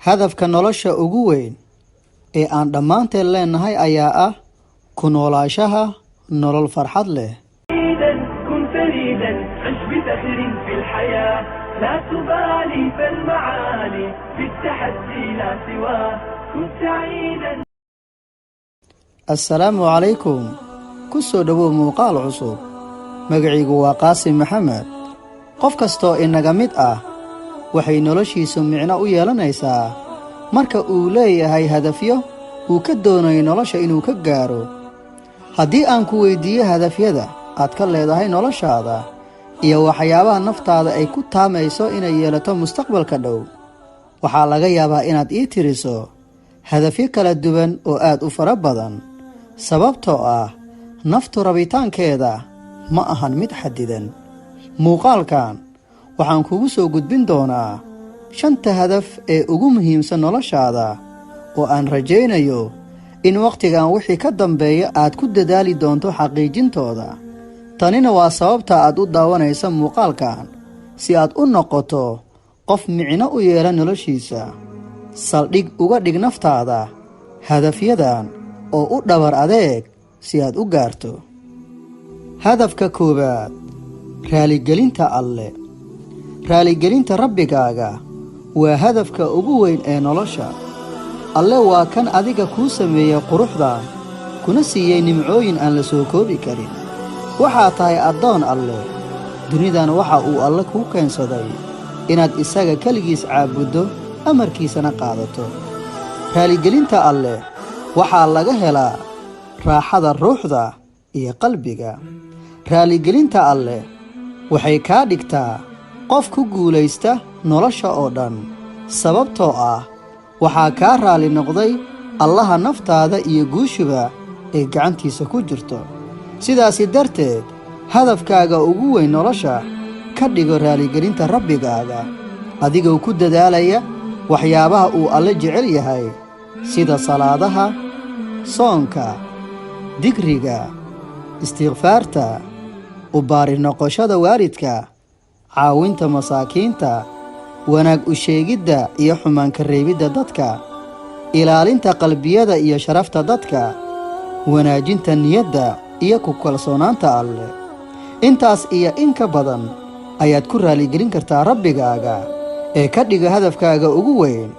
hadafka nolosha ugu weyn ee aan dhammaanteen leenahay ayaa ah ku noolaanshaha nolol farxad leh. كن فريدا عش بفخر في الحياة لا تبالي فالمعالي في التحدي لا سواه كن سعيدا. السلام عليكم kusoo dhawow muuqaal cusub. magacaygu waa Qaasim Maxamed. qof kastoo inaga mid ah waxay noloshiisu micno u yeelanaysaa marka uu leeyahay hadafyo uu ka doonayo nolosha inuu ka gaaro. haddii aan ku weydiiyo hadafyada aad ka leedahay noloshaada iyo waxyaabaha naftaada ay ku taamayso inay yeelato mustaqbalka dhow, waxaa laga yaabaa inaad ii tiriso hadafyo kala duwan oo aad u fara badan, sababtoo ah naftu rabitaankeeda ma ahan mid xadidan. muuqaalkan waxaan kugu soo gudbin doonaa 5 hadaf ee ugu muhiimsan noloshaada oo aan rajaynayo in waqtigan wixii ka dambeeya aad ku dadaali doonto xaqiijintooda. tanina waa sababta aad u daawanaysa muuqaalkan, si aad u noqoto qof micno u yeela noloshiisa. saldhig uga dhig naftaada hadafyadan oo u dhabar adeeg si aad u gaarto. hadafka koowaad, raaligelinta alle. raaligelinta rabbigaaga waa hadafka ugu weyn ee nolosha. alle waa kan adiga kuu sameeyey quruxdan, kuna siiyey nimcooyin aan la soo koobi karin. waxaa tahay addoon alle. dunidan waxa uu alle kuu keensaday inaad isaga keligiis caabuddo, amarkiisana qaadato. raaligelinta alle waxaa laga helaa raaxada ruuxda iyo qalbiga. raaligelinta alle waxay kaa dhigtaa qof ku guulaysta nolosha oo dhan, sababtoo ah waxaa kaa raali noqday allaha naftaada iyo guushuba ay gacantiisa ku jirto. sidaasi darteed hadafkaaga ugu weyn nolosha ka dhigo raaligelinta rabbigaaga, adigoo ku dadaalaya waxyaabaha uu alle jecel yahay sida salaadaha, soonka, digriga, istikfaarta, u baari noqoshada waalidka, caawinta masaakiinta, wanaag u sheegidda iyo xumaan ka reebidda dadka, ilaalinta qalbiyada iyo sharafta dadka, wanaajinta niyadda iyo ku kalsoonaanta alle. intaas iyo in ka badan ayaad ku raaligelin kartaa rabbigaaga, ee ka dhiga hadafkaaga ugu weyn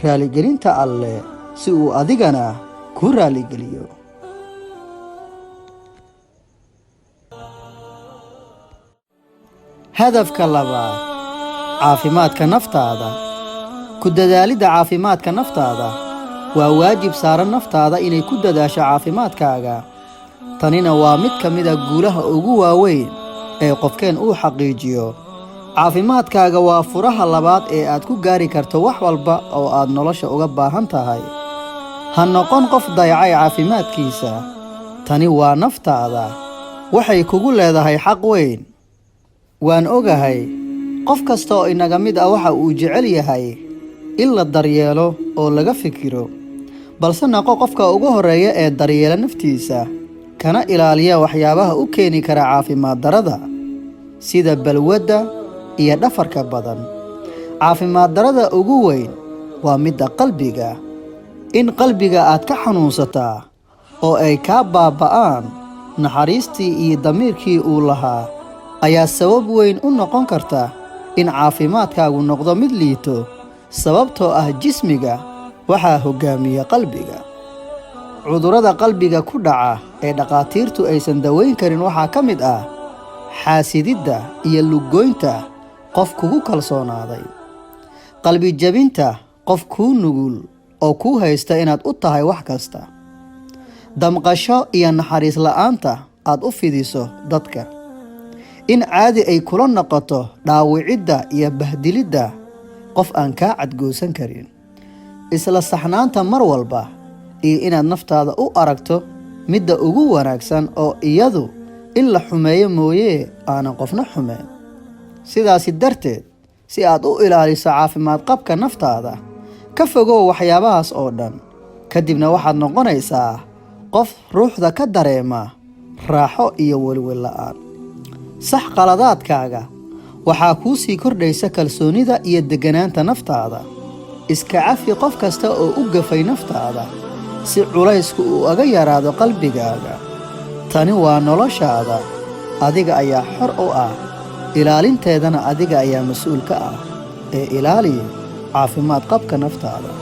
raaligelinta alle si uu adigana kuu raaligeliyo. hadafka labaad, caafimaadka naftaada. ku dadaalidda caafimaadka naftaada waa waajib saaran naftaada inay ku dadaasho caafimaadkaaga. tanina waa mid ka mid a guulaha ugu waaweyn ee qofkeen uu xaqiijiyo. caafimaadkaaga waa furaha labaad ee aad ku gaari karto wax walba oo aad nolosha uga baahan tahay. ha noqon qof dayacay caafimaadkiisa. tani waa naftaada, waxay kugu leedahay xaq weyn. waan ogahay qof kasta oo inaga mid ah waxa uu jecel yahay in la daryeelo oo laga fikiro, balse noqo qofka ugu horreeya ee daryeela naftiisa, kana ilaaliya waxyaabaha u keeni kara caafimaad darada sida balwadda iyo dhafarka badan. caafimaad darada ugu weyn waa midda qalbiga. in qalbiga aad ka xanuunsataa oo ay kaa baaba'aan naxariistii iyo damiirkii uu lahaa ayaa sabab weyn u noqon karta in caafimaadkaagu noqdo mid liito, sababtoo ah jismiga waxaa hoggaamiya qalbiga. cudurrada qalbiga ku dhaca ee dhakhaatiirtu aysan daweyn karin waxaa ka mid ah xaasididda iyo luggoynta qof kugu kalsoonaaday, qalbi jabinta qof kuu nugul oo kuu haysta inaad u tahay wax kasta, damqasho iyo naxariis la'aanta aad u fidiso dadka, in caadi ay kula noqoto dhaawicidda iyo bahdilidda qof aan kaa cadgoosan karin, isla saxnaanta mar walba, iyo inaad naftaada u aragto midda ugu wanaagsan oo iyadu in la xumeeyo mooyee aanan qofna xumeyn. sidaasi darteed, si aad u ilaaliso caafimaad qabka naftaada, ka fogow waxyaabahaas oo dhan. kadibna waxaad noqonaysaa qof ruuxda ka dareema raaxo iyo welwel la'aan. sax qaladaadkaaga waxaa kuu sii kordhaysa kalsoonida iyo degganaanta naftaada. iska cafi qof kasta oo u gafay naftaada si culaysku uu aga yaraado qalbigaaga. tani waa noloshaada, adiga ayaa xor u ah, ilaalinteedana adiga ayaa mas-uul ka ah. ee ilaali caafimaad qabka naftaada,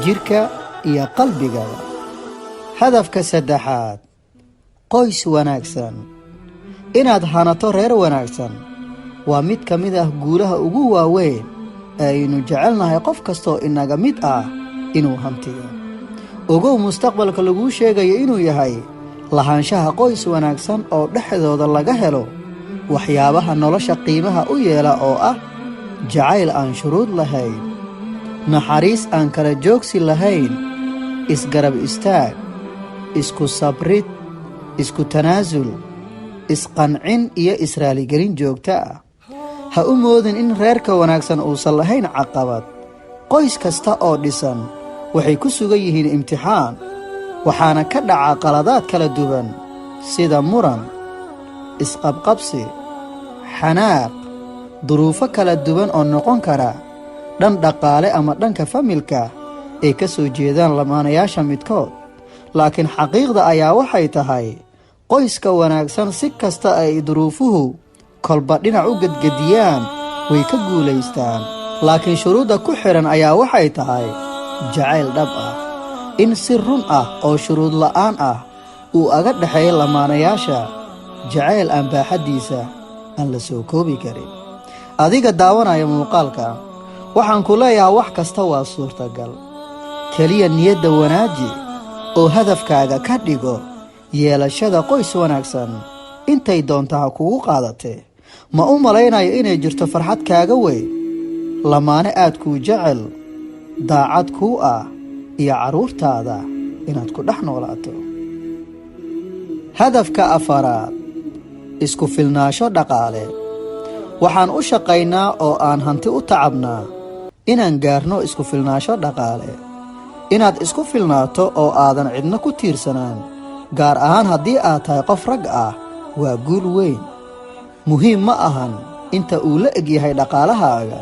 jidhka iyo qalbigaaga. hadafka saddexaad, qoys wanaagsan. inaad hanato reer wanaagsan waa mid ka mid ah guulaha ugu waaweyn ee aynu jecelnahay qof kastoo inaga mid ah inuu hantiyo. ogow mustaqbalka laguu sheegayo inuu yahay lahaanshaha qoys wanaagsan oo dhexdooda laga helo waxyaabaha nolosha qiimaha u yeela oo ah jacayl aan shuruud lahayn, naxariis aan kala joogsi lahayn, isgarab istaag, isku sabrid, isku tanaasul, isqancin iyo israaligelin joogto ah. ha u moodin in reerka wanaagsan uusan lahayn caqabad. qoys kasta oo dhisan waxay ku sugan yihiin imtixaan, waxaana ka dhaca qaladaad kala duwan sida muran, isqabqabsi, xanaaq, duruufo kala duwan oo noqon kara dhan dhaqaale ama dhanka familka ay ka soo jeedaan lamaanayaasha midkood. laakiin xaqiiqda ayaa waxay tahay qoyska wanaagsan si kasta ay duruufuhu kolba dhinac u gedgediyaan way ka guulaystaan. laakiin shuruudda ku xidhan ayaa waxay tahay jacayl dhab ah, in si run ah oo shuruud la'aan ah uu aga dhexeeyo lamaanayaasha, jacayl aan baaxaddiisa aan la soo koobi karin. adiga daawanaya muuqaalka, waxaan ku leeyahay wax kasta waa suurtagal. keliya niyadda wanaaji oo hadafkaaga ka dhigo yeelashada qoys wanaagsan intay doonta ha kugu qaadatee. ma u malaynayo inay jirto farxad kaaga weyn lamaane aad kuu jecel, daacad kuu ah, iyo carruurtaada inaad ku dhex noolaato. hadafka afaraad, isku filnaasho dhaqaale. waxaan u shaqaynaa oo aan hanti u tacabnaa inaan gaarno isku filnaasho dhaqaale. inaad isku filnaato oo aadan cidna ku tiirsanaan, gaar ahaan haddii aad tahay qof rag ah, waa guul weyn. muhiim ma ahan inta uu la egyahay dhaqaalahaaga,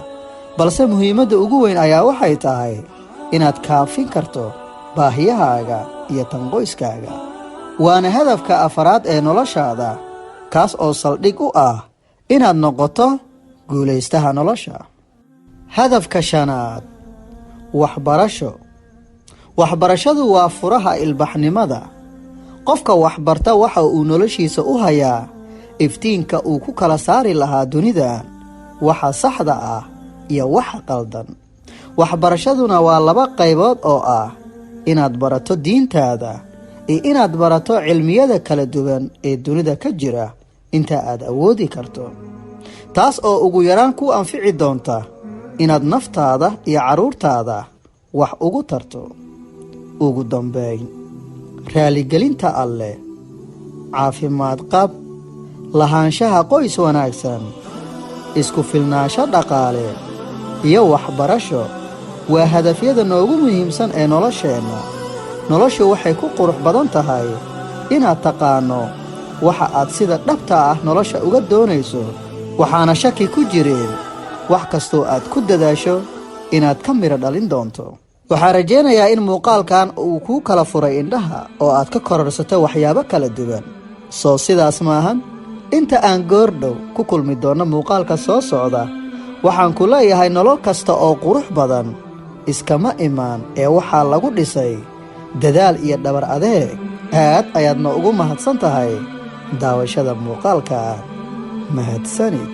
balse muhiimadda ugu weyn ayaa waxay tahay inaad kaafin karto baahiyahaaga iyo tan qoyskaaga. waana hadafka afaraad ee noloshaada, kaas oo saldhig u ah inaad noqoto guulaystaha nolosha. hadafka shanaad, waxbarasho. waxbarashadu waa furaha ilbaxnimada. qofka waxbarta waxa uu noloshiisa u hayaa iftiinka uu ku kala saari lahaa dunidan waxa saxda ah iyo waxa qaldan. waxbarashaduna waa laba qaybood oo ah inaad barato diintaada iyo inaad barato cilmiyada kala duwan ee dunida ka jira inta aad awoodi karto, taas oo ugu yaraan ku anfici doonta inaad naftaada iyo carruurtaada wax ugu tarto. ugu dambayn, raaligelinta alleh, caafimaad qab, lahaanshaha qoys wanaagsan, isku filnaasho dhaqaale iyo waxbarasho waa hadafyada noogu muhiimsan ee nolosheenna. noloshu waxay ku qurux badan tahay inaad taqaanno waxa aad sida dhabta ah nolosha uga doonayso, waxaana shaki ku jirin wax kastoo aad ku dadaasho inaad ka midho dhalin doonto. waxaan rajaynayaa in muuqaalkan uu kuu kala furay indhaha oo aad ka kororsato waxyaabo kala duwan. soo sidaas maahan? inta aan goordhow ku kulmi doonno muuqaalka soo socda, waxaan ku leeyahay nolol kasta oo qurux badan iskama imaan ee waxaa lagu dhisay dadaal iyo dhabar adeeg. aad ayaadna ugu mahadsan tahay daawashada muuqaalka. mahadsanid.